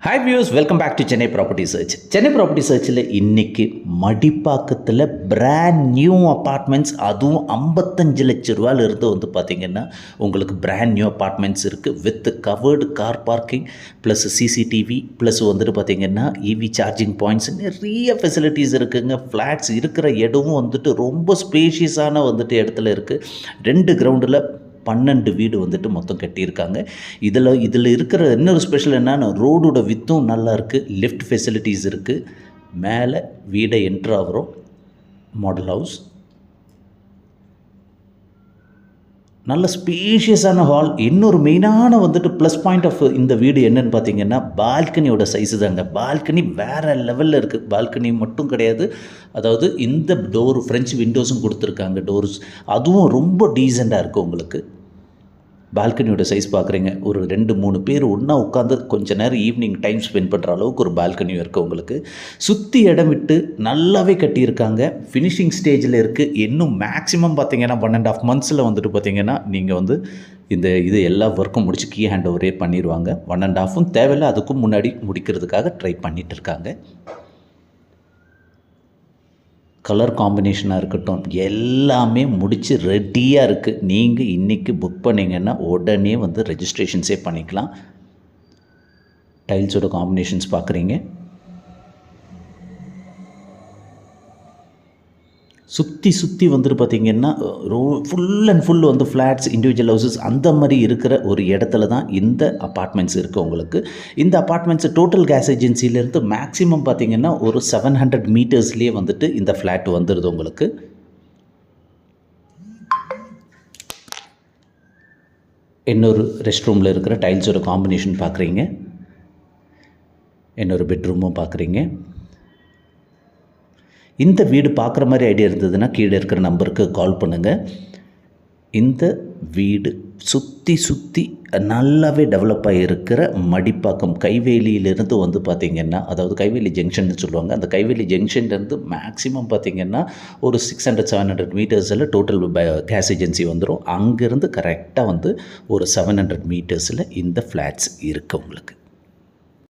Hi views, welcome back to Chennai property search. Chennai property சர்ச்சில் இன்றைக்கி மடிப்பாக்கத்தில் brand new apartments, அதுவும் 55 லட்ச ரூபாயிலிருந்து வந்து பார்த்திங்கன்னா உங்களுக்கு பிராண்ட் நியூ அப்பார்ட்மெண்ட்ஸ் இருக்குது with covered car parking plus CCTV plus வந்துட்டு பார்த்திங்கன்னா இவி சார்ஜிங் பாயிண்ட்ஸ், நிறைய ஃபெசிலிட்டிஸ் இருக்குதுங்க. ஃப்ளாட்ஸ் இருக்கிற இடமும் வந்துட்டு ரொம்ப ஸ்பேஷியஸான வந்துட்டு இடத்துல இருக்குது. 2 கிரவுண்டில் 12 வீடு வந்துட்டு மொத்தம் கட்டியிருக்காங்க. இதில் இருக்கிற இன்னொரு ஸ்பெஷல் என்னன்னா, ரோடோட வித்தும் நல்லா இருக்குது, லிஃப்ட் ஃபெசிலிட்டிஸ் இருக்குது. மேலே வீடை என்ட்ரு ஆகிறோம், மாடல் ஹவுஸ், நல்ல ஸ்பேஷியஸான ஹால். இன்னொரு மெயினான வந்துட்டு ப்ளஸ் பாயிண்ட் ஆஃப் இந்த வீடு என்னென்னு பார்த்தீங்கன்னா, பால்கனியோட சைஸு தாங்க. பால்கனி வேறு லெவலில் இருக்குது. பால்கனி மட்டும் கிடையாது, அதாவது இந்த டோர் ஃப்ரெஞ்ச் விண்டோஸும் கொடுத்துருக்காங்க. டோர்ஸ் அதுவும் ரொம்ப டீசெண்டாக இருக்குது. உங்களுக்கு பால்கனியோட சைஸ் பார்க்குறீங்க, ஒரு 2-3 பேர் ஒன்றா உட்காந்து கொஞ்ச நேரம் ஈவினிங் டைம் ஸ்பெண்ட் பண்ணுற அளவுக்கு ஒரு பால்கனியும் இருக்குது. உங்களுக்கு சுற்றி இடம் விட்டு நல்லாவே கட்டியிருக்காங்க. ஃபினிஷிங் ஸ்டேஜில் இருக்குது. இன்னும் மேக்ஸிமம் பார்த்திங்கன்னா 1.5 months வந்துட்டு பார்த்திங்கன்னா நீங்கள் வந்து இது எல்லா ஒர்க்கும் முடிச்சு கீ ஹேண்ட் ஓவரே பண்ணிடுவாங்க. 1.5 தேவையில்லை, அதுக்கும் முன்னாடி முடிக்கிறதுக்காக ட்ரை பண்ணிகிட்டு இருக்காங்க. கலர் காம்பினேஷனாக இருக்கட்டும், எல்லாமே முடித்து ரெடியாக இருக்குது. நீங்கள் இன்றைக்கி புக் பண்ணிங்கன்னா உடனே வந்து ரெஜிஸ்ட்ரேஷன்ஸே பண்ணிக்கலாம். டைல்ஸோட காம்பினேஷன்ஸ் பார்க்குறீங்க, சுற்றி வந்துட்டு பார்த்திங்கன்னா ஃபுல் அண்ட் ஃபுல் வந்து ஃப்ளாட்ஸ், இண்டிவிஜுவல் ஹவுசஸ் அந்த மாதிரி இருக்கிற ஒரு இடத்துல தான் இந்த அப்பார்ட்மெண்ட்ஸ் இருக்குது. உங்களுக்கு இந்த அப்பார்ட்மெண்ட்ஸ் டோட்டல் கேஸ் ஏஜென்சிலேருந்து மேக்ஸிமம் பார்த்திங்கன்னா ஒரு 700 மீட்டர்ஸ்லேயே வந்துட்டு இந்த ஃப்ளாட் வந்துடுது. உங்களுக்கு இன்னொரு ரெஸ்ட் ரூமில் இருக்கிற டைல்ஸோட காம்பினேஷன் பார்க்குறீங்க, இன்னொரு பெட்ரூமும் பார்க்குறீங்க. இந்த வீடு பார்க்குற மாதிரி ஐடியா இருந்ததுன்னா கீழே இருக்கிற நம்பருக்கு கால் பண்ணுங்கள். இந்த வீடு சுற்றி நல்லாவே டெவலப் ஆகியிருக்கிற மடிப்பாக்கம் கைவேலியிலேருந்து வந்து பார்த்திங்கன்னா, அதாவது கைவேலி ஜங்ஷன் சொல்லுவாங்க. அந்த கைவேலி ஜங்ஷன்லேருந்து மேக்ஸிமம் பார்த்திங்கன்னா ஒரு 600-700 மீட்டர்ஸில் டோட்டல் கேஸ் ஏஜென்சி வந்துடும். அங்கேருந்து கரெக்டாக வந்து ஒரு 700 மீட்டர்ஸில் இந்த ஃப்ளாட்ஸ் இருக்குது உங்களுக்கு.